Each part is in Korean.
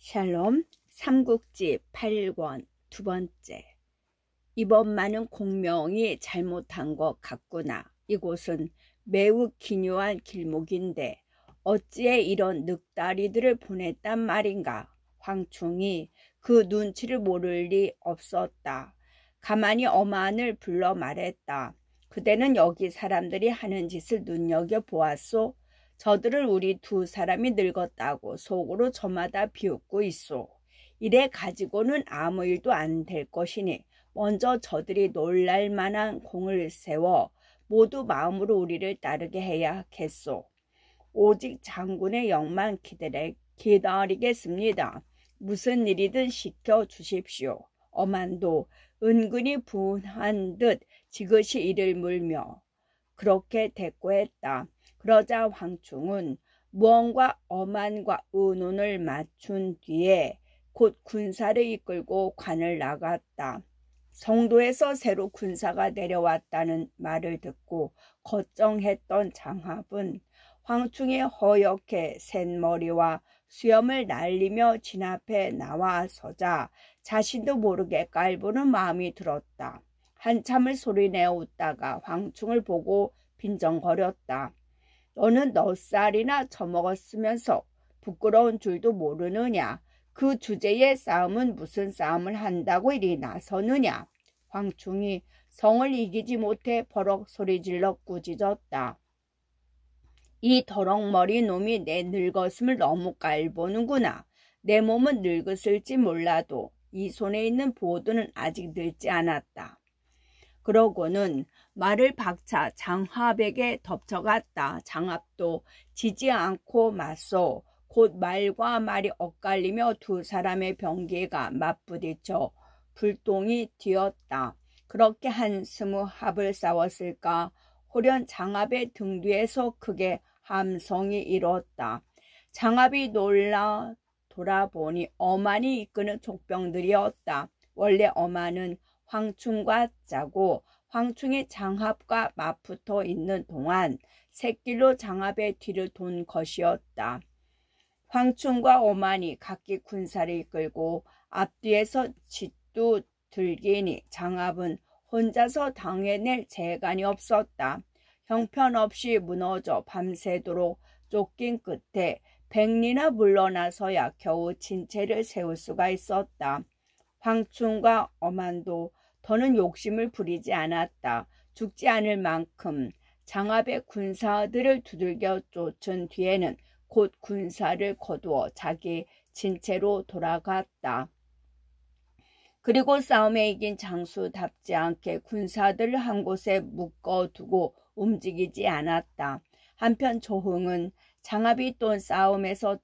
샬롬 삼국지 8권 두 번째. 이번만은 공명이 잘못한 것 같구나. 이곳은 매우 기묘한 길목인데 어찌에 이런 늑다리들을 보냈단 말인가. 황충이 그 눈치를 모를 리 없었다. 가만히 어만을 불러 말했다. 그대는 여기 사람들이 하는 짓을 눈여겨보았소? 저들은 우리 두 사람이 늙었다고 속으로 저마다 비웃고 있소. 이래 가지고는 아무 일도 안 될 것이니 먼저 저들이 놀랄 만한 공을 세워 모두 마음으로 우리를 따르게 해야겠소. 오직 장군의 영만 기다리겠습니다. 무슨 일이든 시켜주십시오. 어만도 은근히 분한 듯 지그시 이를 물며 그렇게 대꾸했다. 그러자 황충은 무언가 어만과 의논을 맞춘 뒤에 곧 군사를 이끌고 관을 나갔다. 성도에서 새로 군사가 내려왔다는 말을 듣고 걱정했던 장합은 황충의 허옇게 센 머리와 수염을 날리며 진 앞에 나와서자 자신도 모르게 깔보는 마음이 들었다. 한참을 소리내어 웃다가 황충을 보고 빈정거렸다. 너는 몇 살이나 처먹었으면서 부끄러운 줄도 모르느냐? 그 주제의 싸움은 무슨 싸움을 한다고 이리 나서느냐? 황충이 성을 이기지 못해 버럭 소리질러 꾸짖었다. 이 더럭머리 놈이 내 늙었음을 너무 깔보는구나. 내 몸은 늙었을지 몰라도 이 손에 있는 보드는 아직 늙지 않았다. 그러고는 말을 박차 장합에게 덮쳐갔다. 장합도 지지 않고 맞서 곧 말과 말이 엇갈리며 두 사람의 병기가 맞부딪혀 불똥이 튀었다. 그렇게 한 20합을 싸웠을까? 호련 장합의 등 뒤에서 크게 함성이 일었다. 장합이 놀라 돌아보니 어만이 이끄는 족병들이었다. 원래 어만은 황충과 짜고 황충이 장합과 맞붙어 있는 동안 샛길로 장합의 뒤를 돈 것이었다. 황충과 어만이 각기 군사를 이끌고 앞뒤에서 짓도 들기니 장합은 혼자서 당해낼 재간이 없었다. 형편없이 무너져 밤새도록 쫓긴 끝에 백리나 물러나서야 겨우 진체를 세울 수가 있었다. 황충과 어만도 더는 욕심을 부리지 않았다. 죽지 않을 만큼 장합의 군사들을 두들겨 쫓은 뒤에는 곧 군사를 거두어 자기 진체로 돌아갔다. 그리고 싸움에 이긴 장수답지 않게 군사들을 한 곳에 묶어두고 움직이지 않았다. 한편 조흥은 장합이 또 싸움에서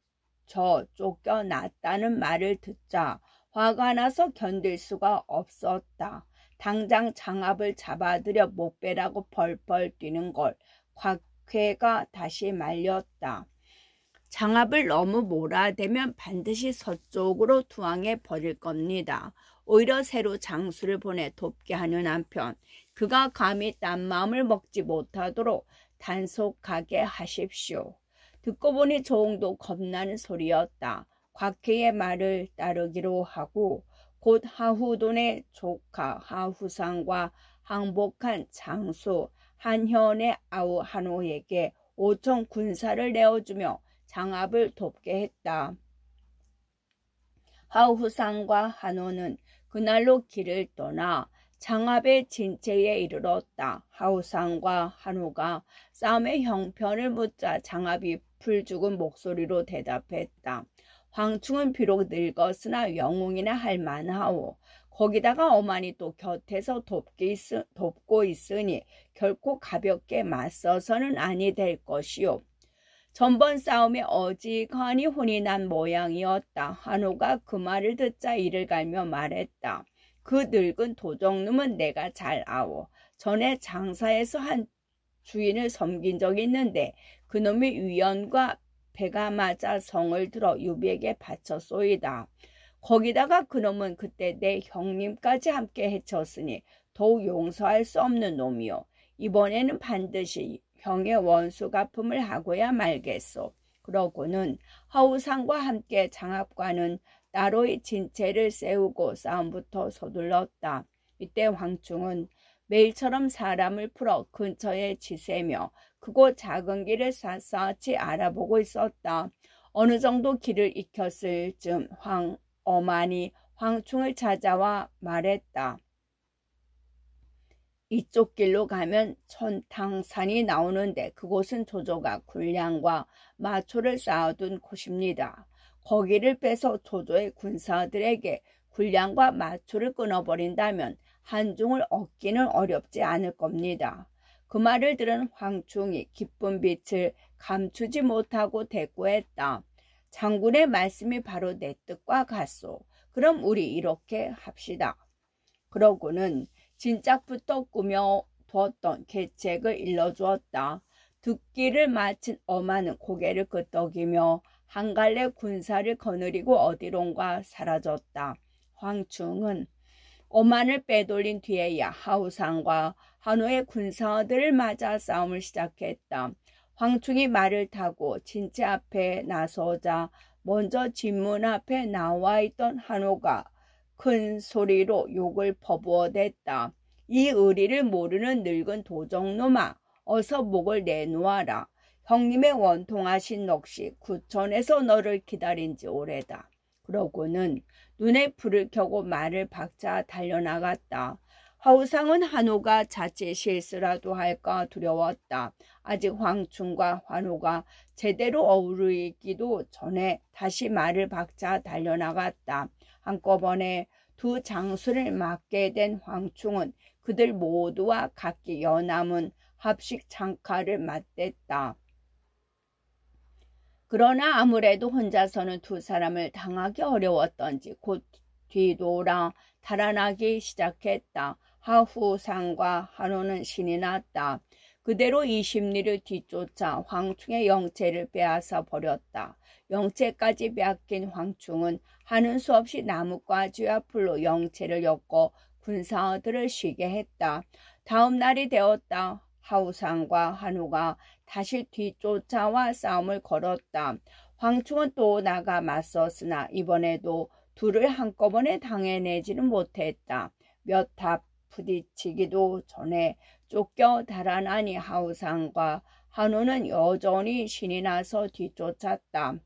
쫓겨났다는 말을 듣자 화가 나서 견딜 수가 없었다. 당장 장합을 잡아들여 못 빼라고 벌벌 뛰는 걸 곽회가 다시 말렸다. 장합을 너무 몰아대면 반드시 서쪽으로 투항해 버릴 겁니다. 오히려 새로 장수를 보내 돕게 하는 한편 그가 감히 딴 마음을 먹지 못하도록 단속하게 하십시오. 듣고 보니 조흥도 겁나는 소리였다. 곽회의 말을 따르기로 하고 곧 하후돈의 조카 하후상과 항복한 장수 한현의 아우 한호에게 5천 군사를 내어주며 장합을 돕게 했다. 하후상과 한호는 그날로 길을 떠나 장합의 진체에 이르렀다. 하후상과 한호가 싸움의 형편을 묻자 장합이 풀죽은 목소리로 대답했다. 황충은 비록 늙었으나 영웅이나 할 만하오. 거기다가 어만이 또 곁에서 돕고 있으니 결코 가볍게 맞서서는 아니 될 것이오. 전번 싸움에 어지간히 혼이 난 모양이었다. 한호가 그 말을 듣자 이를 갈며 말했다. 그 늙은 도적놈은 내가 잘 아오. 전에 장사에서 한 주인을 섬긴 적이 있는데 그놈이 위연과 배가 맞아 성을 들어 유비에게 바쳤소이다. 거기다가 그놈은 그때 내 형님까지 함께 해쳤으니 더욱 용서할 수 없는 놈이요. 이번에는 반드시 형의 원수 갚음을 하고야 말겠소. 그러고는 하우상과 함께 장압관은 나로의 진체를 세우고 싸움부터 서둘렀다. 이때 황충은 매일처럼 사람을 풀어 근처에 지새며 크고 작은 길을 샅샅이 알아보고 있었다. 어느 정도 길을 익혔을 즈음 어만이 황충을 찾아와 말했다. 이쪽 길로 가면 천탕산이 나오는데 그곳은 조조가 군량과 마초를 쌓아둔 곳입니다. 거기를 빼서 조조의 군사들에게 군량과 마초를 끊어버린다면 한중을 얻기는 어렵지 않을 겁니다. 그 말을 들은 황충이 기쁜 빛을 감추지 못하고 대꾸했다. 장군의 말씀이 바로 내 뜻과 같소. 그럼 우리 이렇게 합시다. 그러고는 진작부터 꾸며두었던 계책을 일러주었다. 듣기를 마친 어만은 고개를 끄덕이며 한 갈래 군사를 거느리고 어디론가 사라졌다. 황충은 어만을 빼돌린 뒤에야 하우상과 한호의 군사들을 맞아 싸움을 시작했다. 황충이 말을 타고 진체 앞에 나서자 먼저 진문 앞에 나와 있던 한호가 큰 소리로 욕을 퍼부어댔다. 이 의리를 모르는 늙은 도적놈아, 어서 목을 내놓아라. 형님의 원통하신 넋이 구천에서 너를 기다린 지 오래다. 그러고는 눈에 불을 켜고 말을 박자 달려나갔다. 하우상은 한호가 자칫 실수라도 할까 두려웠다. 아직 황충과 환호가 제대로 어우르기도 전에 다시 말을 박자 달려나갔다. 한꺼번에 두 장수를 맡게 된 황충은 그들 모두와 각기 여남은 합식 장칼을 맞댔다. 그러나 아무래도 혼자서는 두 사람을 당하기 어려웠던지 곧 뒤돌아 달아나기 시작했다. 하우상과 한호는 신이 났다. 그대로 20리를 뒤쫓아 황충의 영체를 빼앗아 버렸다. 영체까지 빼앗긴 황충은 하는 수 없이 나뭇가지와 풀로 영체를 엮어 군사들을 쉬게 했다. 다음 날이 되었다. 하우상과 한호가 다시 뒤쫓아와 싸움을 걸었다. 황충은 또 나가 맞섰으나 이번에도 둘을 한꺼번에 당해내지는 못했다. 몇 탑 부딪히기도 전에 쫓겨 달아나니 하우상과 한호는 여전히 신이 나서 뒤쫓았다.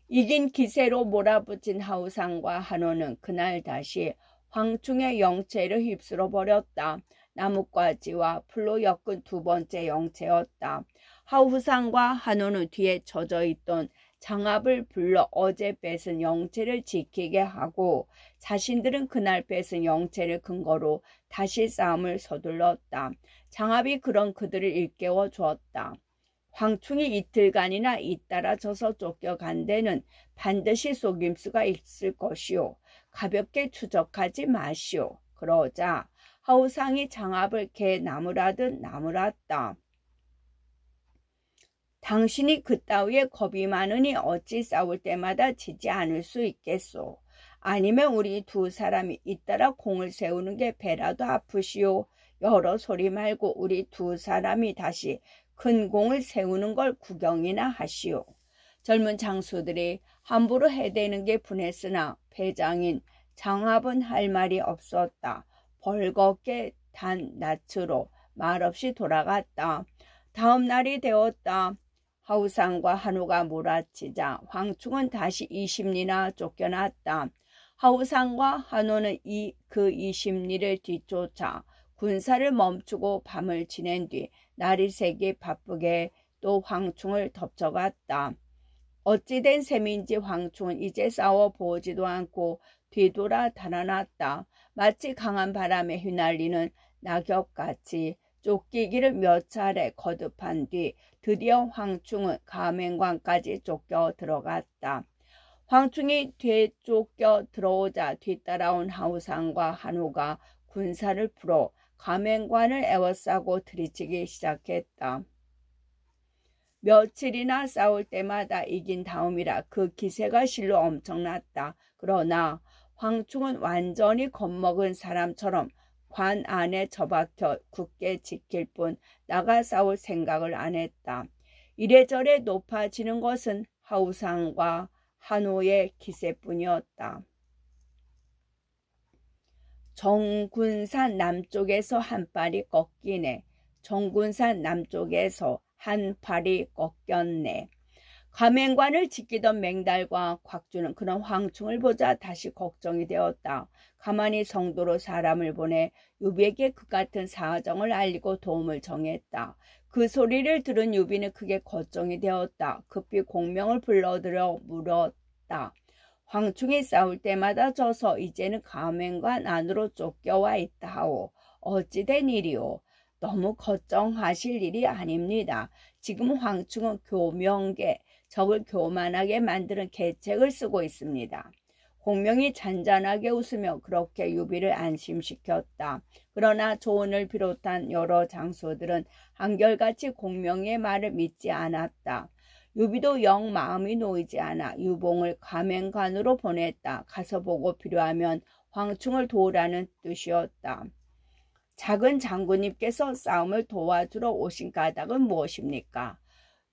이긴 기세로 몰아붙인 하우상과 한호는 그날 다시 황충의 영체를 휩쓸어 버렸다. 나뭇가지와 풀로 엮은 두 번째 영체였다. 하우상과 한호는 뒤에 젖어있던 장압을 불러 어제 뺏은 영체를 지키게 하고 자신들은 그날 뺏은 영체를 근거로 다시 싸움을 서둘렀다. 장압이 그런 그들을 일깨워 주었다. 황충이 이틀간이나 잇따라 져서 쫓겨간 데는 반드시 속임수가 있을 것이오. 가볍게 추적하지 마시오. 그러자 하우상이 장압을 개 나무라듯 나무랐다. 당신이 그따위에 겁이 많으니 어찌 싸울 때마다 지지 않을 수 있겠소. 아니면 우리 두 사람이 잇따라 공을 세우는 게 배라도 아프시오. 여러 소리 말고 우리 두 사람이 다시 큰 공을 세우는 걸 구경이나 하시오. 젊은 장수들이 함부로 해대는 게 분했으나 패장인 장압은 할 말이 없었다. 벌겋게 단 낯으로 말없이 돌아갔다. 다음 날이 되었다. 하우상과 한호가 몰아치자 황충은 다시 20리나 쫓겨났다. 하우상과 한호는 그 20리를 뒤쫓아 군사를 멈추고 밤을 지낸 뒤 날이 새기 바쁘게 또 황충을 덮쳐갔다. 어찌된 셈인지 황충은 이제 싸워보지도 않고 뒤돌아 달아났다. 마치 강한 바람에 휘날리는 낙엽같이 쫓기기를 몇 차례 거듭한 뒤 드디어 황충은 가맹관까지 쫓겨 들어갔다. 황충이 되쫓겨 들어오자 뒤따라온 하우상과 한호가 군사를 풀어 가맹관을 에워싸고 들이치기 시작했다. 며칠이나 싸울 때마다 이긴 다음이라 그 기세가 실로 엄청났다. 그러나 황충은 완전히 겁먹은 사람처럼 관 안에 처박혀 굳게 지킬 뿐 나가 싸울 생각을 안 했다. 이래저래 높아지는 것은 하우상과 한호의 기세뿐이었다. 정군산 남쪽에서 한 팔이 꺾이네. 정군산 남쪽에서 한 팔이 꺾였네. 가맹관을 지키던 맹달과 곽주는 그런 황충을 보자 다시 걱정이 되었다. 가만히 성도로 사람을 보내 유비에게 그 같은 사정을 알리고 도움을 정했다. 그 소리를 들은 유비는 크게 걱정이 되었다. 급히 공명을 불러들여 물었다. 황충이 싸울 때마다 져서 이제는 가맹관 안으로 쫓겨와 있다 하오. 어찌 된 일이오? 너무 걱정하실 일이 아닙니다. 지금 황충은 교명계, 적을 교만하게 만드는 계책을 쓰고 있습니다. 공명이 잔잔하게 웃으며 그렇게 유비를 안심시켰다. 그러나 조언을 비롯한 여러 장수들은 한결같이 공명의 말을 믿지 않았다. 유비도 영 마음이 놓이지 않아 유봉을 가맹관으로 보냈다. 가서 보고 필요하면 황충을 도우라는 뜻이었다. 작은 장군님께서 싸움을 도와주러 오신 까닭은 무엇입니까?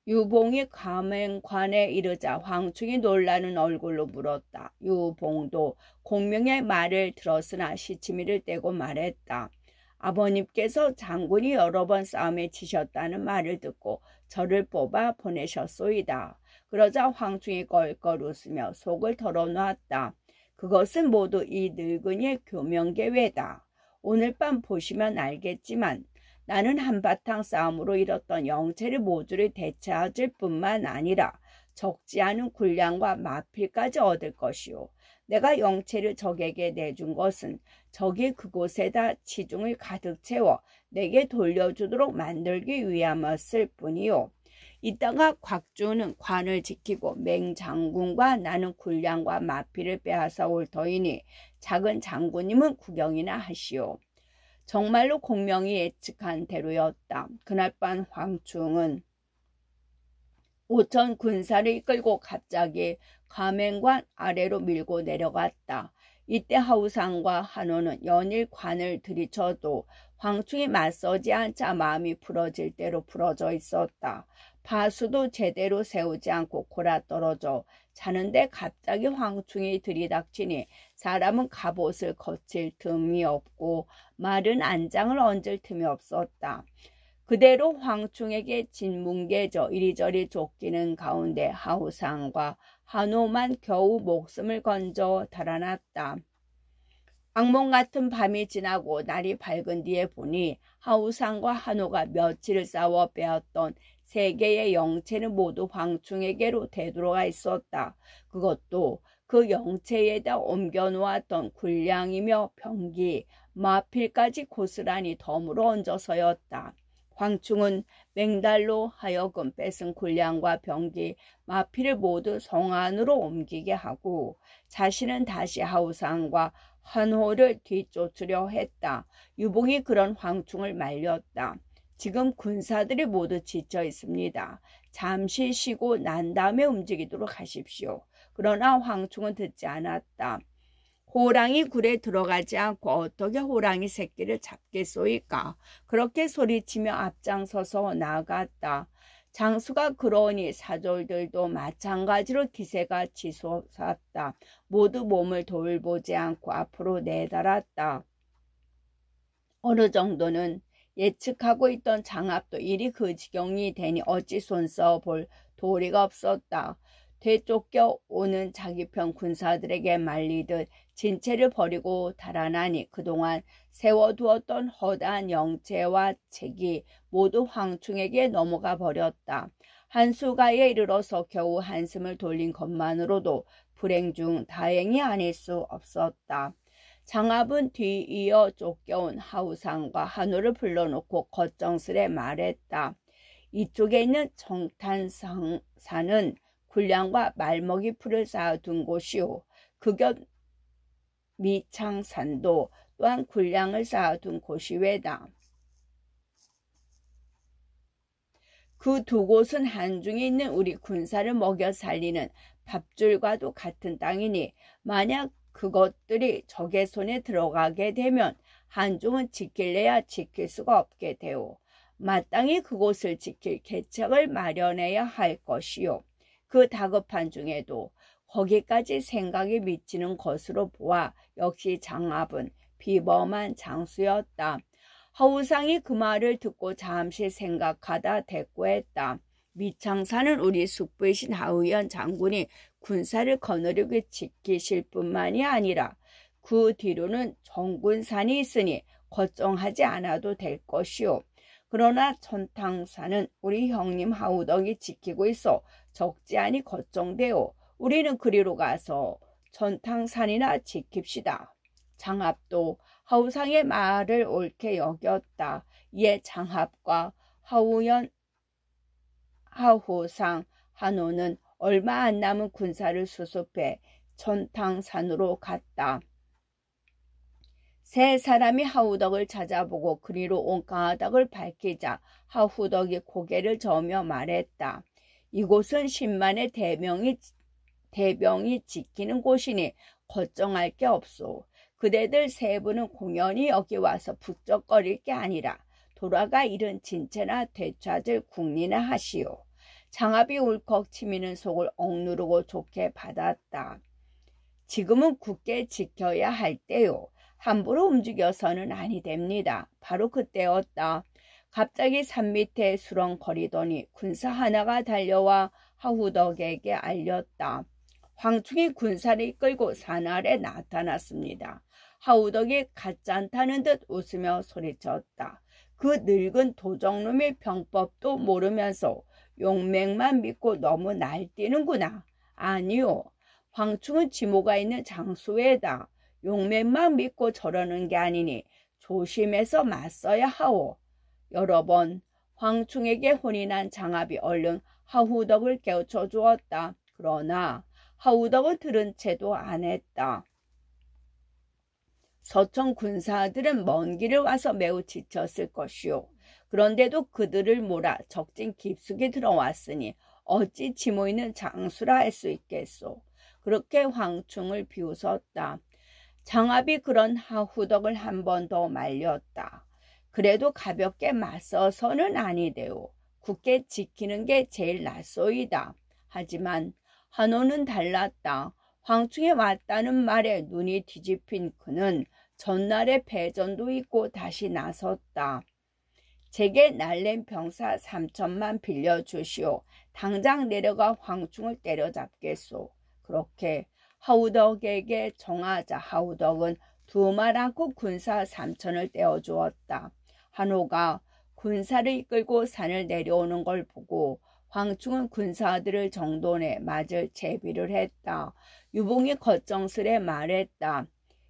유봉이 가맹관에 이르자 황충이 놀라는 얼굴로 물었다. 유봉도 공명의 말을 들었으나 시치미를 떼고 말했다. 아버님께서 장군이 여러 번 싸움에 지셨다는 말을 듣고 저를 뽑아 보내셨소이다. 그러자 황충이 껄껄 웃으며 속을 털어놓았다. 그것은 모두 이 늙은이의 교명계외다. 오늘 밤 보시면 알겠지만 나는 한바탕 싸움으로 잃었던 영체를 모조리 되찾을 뿐만 아니라 적지 않은 군량과 마필까지 얻을 것이오. 내가 영체를 적에게 내준 것은 적이 그곳에다 치중을 가득 채워 내게 돌려주도록 만들기 위함이었을 뿐이오. 이따가 곽주는 관을 지키고 맹장군과 나는 군량과 마필을 빼앗아 올 터이니 작은 장군님은 구경이나 하시오. 정말로 공명이 예측한 대로였다. 그날 밤 황충은 5천 군사를 이끌고 갑자기 가맹관 아래로 밀고 내려갔다. 이때 하우상과 한호는 연일 관을 들이쳐도 황충이 맞서지 않자 마음이 풀어질 대로 풀어져 있었다. 파수도 제대로 세우지 않고 골아떨어져 자는데 갑자기 황충이 들이닥치니 사람은 갑옷을 거칠 틈이 없고 마른 안장을 얹을 틈이 없었다. 그대로 황충에게 진뭉개져 이리저리 쫓기는 가운데 하우상과 한호만 겨우 목숨을 건져 달아났다. 악몽 같은 밤이 지나고 날이 밝은 뒤에 보니 하우상과 한호가 며칠 싸워 빼앗던 세 개의 영체는 모두 황충에게로 되돌아가 있었다. 그것도 그 영체에다 옮겨놓았던 군량이며 병기, 마필까지 고스란히 덤으로 얹어서였다. 황충은 맹달로 하여금 뺏은 군량과 병기, 마필을 모두 성 안으로 옮기게 하고 자신은 다시 하우상과 한호를 뒤쫓으려 했다. 유봉이 그런 황충을 말렸다. 지금 군사들이 모두 지쳐 있습니다. 잠시 쉬고 난 다음에 움직이도록 하십시오. 그러나 황충은 듣지 않았다. 호랑이 굴에 들어가지 않고 어떻게 호랑이 새끼를 잡겠소이까? 그렇게 소리치며 앞장서서 나아갔다. 장수가 그러니 사졸들도 마찬가지로 기세가 치솟았다. 모두 몸을 돌보지 않고 앞으로 내달았다. 어느 정도는 예측하고 있던 장압도 일이 그 지경이 되니 어찌 손써 볼 도리가 없었다. 되쫓겨 오는 자기 편 군사들에게 말리듯 진체를 버리고 달아나니 그동안 세워두었던 허다한 영체와 책이 모두 황충에게 넘어가 버렸다. 한수가에 이르러서 겨우 한숨을 돌린 것만으로도 불행 중 다행이 아닐 수 없었다. 장압은 뒤이어 쫓겨온 하우상과 한호를 불러놓고 걱정스레 말했다. 이쪽에 있는 정탄산은 군량과 말먹이 풀을 쌓아둔 곳이오. 그 곁 미창산도 또한 군량을 쌓아둔 곳이 외다. 그 두 곳은 한중에 있는 우리 군사를 먹여 살리는 밥줄과도 같은 땅이니 만약 그것들이 적의 손에 들어가게 되면 한중은 지킬래야 지킬 수가 없게 되오. 마땅히 그곳을 지킬 계책을 마련해야 할 것이오. 그 다급한 중에도 거기까지 생각이 미치는 것으로 보아 역시 장압은 비범한 장수였다. 하우상이 그 말을 듣고 잠시 생각하다 대꾸했다. 미창사는 우리 숙부이신 하우연 장군이 군사를 거느리게 지키실 뿐만이 아니라 그 뒤로는 정군산이 있으니 걱정하지 않아도 될 것이오. 그러나 천탕산은 우리 형님 하우덕이 지키고 있어 적지 않이 걱정되오. 우리는 그리로 가서 천탕산이나 지킵시다. 장합도 하우상의 말을 옳게 여겼다. 이에 장합과 하우상, 한호는 얼마 안 남은 군사를 수습해 천탕산으로 갔다. 세 사람이 하우덕을 찾아보고 그리로 온 가닥을 밝히자 하우덕이 고개를 저으며 말했다. 이곳은 신만의 대병이 지키는 곳이니 걱정할 게 없소. 그대들 세 분은 공연히 여기 와서 북적거릴 게 아니라 돌아가 잃은 진체나 되찾을 궁리나 하시오. 장압이 울컥 치미는 속을 억누르고 좋게 받았다. 지금은 굳게 지켜야 할 때요. 함부로 움직여서는 아니 됩니다. 바로 그때였다. 갑자기 산 밑에 수렁거리더니 군사 하나가 달려와 하우덕에게 알렸다. 황충이 군사를 이끌고 산 아래 나타났습니다. 하우덕이 가짠타는 듯 웃으며 소리쳤다. 그 늙은 도적놈의 병법도 모르면서 용맹만 믿고 너무 날뛰는구나. 아니요. 황충은 지모가 있는 장수에다 용맹만 믿고 저러는 게 아니니 조심해서 맞서야 하오. 여러 번 황충에게 혼이 난 장압이 얼른 하우덕을 깨우쳐 주었다. 그러나 하우덕은 들은 채도 안 했다. 서청 군사들은 먼 길을 와서 매우 지쳤을 것이오. 그런데도 그들을 몰아 적진 깊숙이 들어왔으니 어찌 지모 있는 장수라 할 수 있겠소. 그렇게 황충을 비웃었다. 장압이 그런 하우덕을 한 번 더 말렸다. 그래도 가볍게 맞서서는 아니되오. 굳게 지키는 게 제일 낫소이다. 하지만 한호는 달랐다. 황충에 왔다는 말에 눈이 뒤집힌 그는 전날의 패전도 잊고 다시 나섰다. 제게 날랜 병사 3천만 빌려주시오. 당장 내려가 황충을 때려잡겠소. 그렇게 하우덕에게 정하자 하우덕은 두말 않고 군사 3천을 떼어주었다. 한호가 군사를 이끌고 산을 내려오는 걸 보고 황충은 군사들을 정돈해 맞을 제비를 했다. 유봉이 걱정스레 말했다.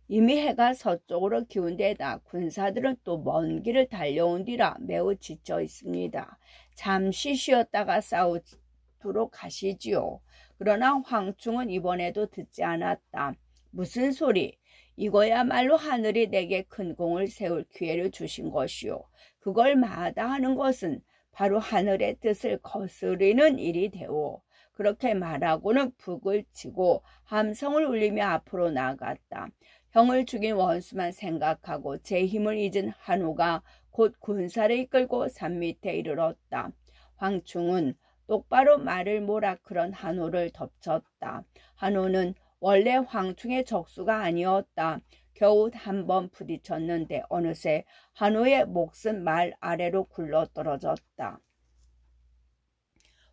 이미 해가 서쪽으로 기운 데다 군사들은 또 먼 길을 달려온 뒤라 매우 지쳐 있습니다. 잠시 쉬었다가 싸우도록 하시지요. 그러나 황충은 이번에도 듣지 않았다. 무슨 소리? 이거야말로 하늘이 내게 큰 공을 세울 기회를 주신 것이요. 그걸 마다하는 것은 바로 하늘의 뜻을 거스르는 일이 되오. 그렇게 말하고는 북을 치고 함성을 울리며 앞으로 나아갔다. 형을 죽인 원수만 생각하고 제 힘을 잊은 한우가 곧 군사를 이끌고 산 밑에 이르렀다. 황충은 똑바로 말을 몰아 그런 한우를 덮쳤다. 한우는 원래 황충의 적수가 아니었다. 겨우 한 번 부딪혔는데 어느새 한우의 몫은 말 아래로 굴러떨어졌다.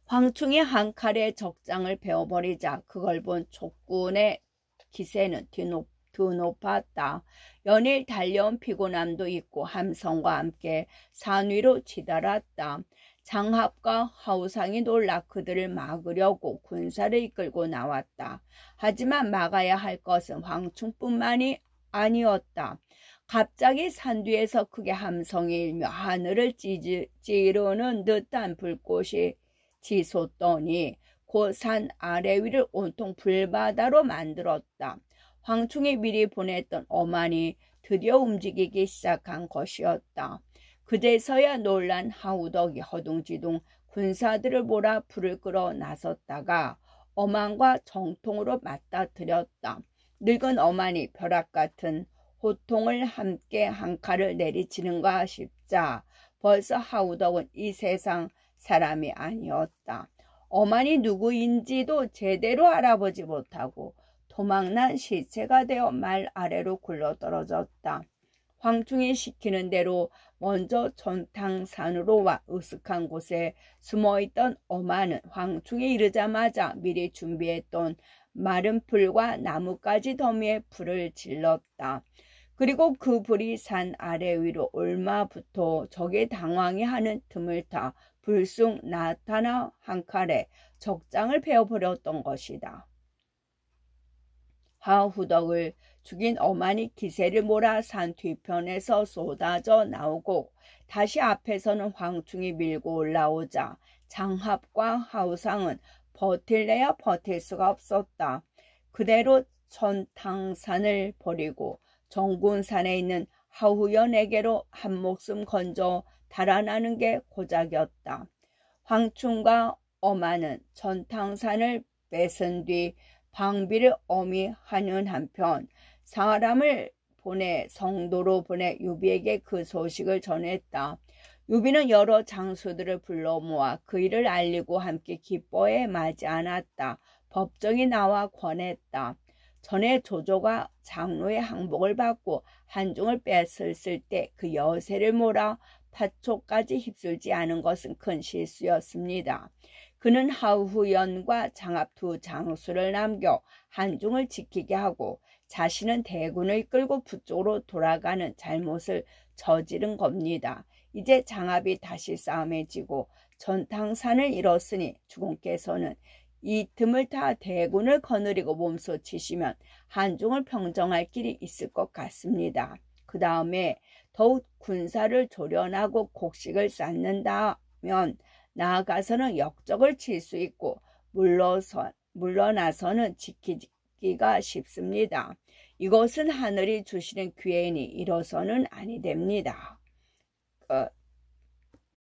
황충이 한 칼에 적장을 베어버리자 그걸 본 촉군의 기세는 드높았다. 연일 달려온 피곤함도 있고 함성과 함께 산 위로 치달았다. 장합과 하우상이 놀라 그들을 막으려고 군사를 이끌고 나왔다. 하지만 막아야 할 것은 황충뿐만이 아니었다. 갑자기 산 뒤에서 크게 함성이 일며 하늘을 찌르는 듯한 불꽃이 치솟더니 그 산 아래 위를 온통 불바다로 만들었다. 황충이 미리 보냈던 어만이 드디어 움직이기 시작한 것이었다. 그제서야 놀란 하우덕이 허둥지둥 군사들을 몰아 불을 끌어 나섰다가 어만과 정통으로 맞닥뜨렸다. 늙은 어만이 벼락 같은 호통을 함께 한 칼을 내리치는가 싶자 벌써 하우덕은 이 세상 사람이 아니었다. 어만이 누구인지도 제대로 알아보지 못하고 도망난 시체가 되어 말 아래로 굴러떨어졌다. 황충이 시키는 대로 먼저 전탕산으로 와 으슥한 곳에 숨어있던 어만은 황충이 이르자마자 미리 준비했던 마른 풀과 나뭇가지 더미에 불을 질렀다. 그리고 그 불이 산 아래 위로 얼마부터 적의 당황해 하는 틈을 타 불쑥 나타나 한 칼에 적장을 베어버렸던 것이다. 하후덕을 죽인 어만이 기세를 몰아 산 뒤편에서 쏟아져 나오고 다시 앞에서는 황충이 밀고 올라오자 장합과 하우상은 버틸래야 버틸 수가 없었다. 그대로 천탕산을 버리고 정군산에 있는 하후연에게로 한 목숨 건져 달아나는 게 고작이었다. 황충과 어만은 천탕산을 뺏은 뒤 방비를 엄히 하는 한편 사람을 보내 성도로 보내 유비에게 그 소식을 전했다. 유비는 여러 장수들을 불러 모아 그 일을 알리고 함께 기뻐해 마지 않았다. 법정이 나와 권했다. 전에 조조가 장로의 항복을 받고 한중을 뺏었을 때 그 여세를 몰아 파초까지 휩쓸지 않은 것은 큰 실수였습니다. 그는 하후연과 장합 두 장수를 남겨 한중을 지키게 하고 자신은 대군을 이끌고 북쪽으로 돌아가는 잘못을 저지른 겁니다. 이제 장합이 다시 싸움에 지고 전탕산을 잃었으니 주공께서는 이 틈을 타 대군을 거느리고 몸소 치시면 한중을 평정할 길이 있을 것 같습니다. 그 다음에 더욱 군사를 조련하고 곡식을 쌓는다면 나아가서는 역적을 칠 수 있고 물러나서는 지키기가 쉽습니다. 이것은 하늘이 주시는 기회이니 이로서는 아니 됩니다.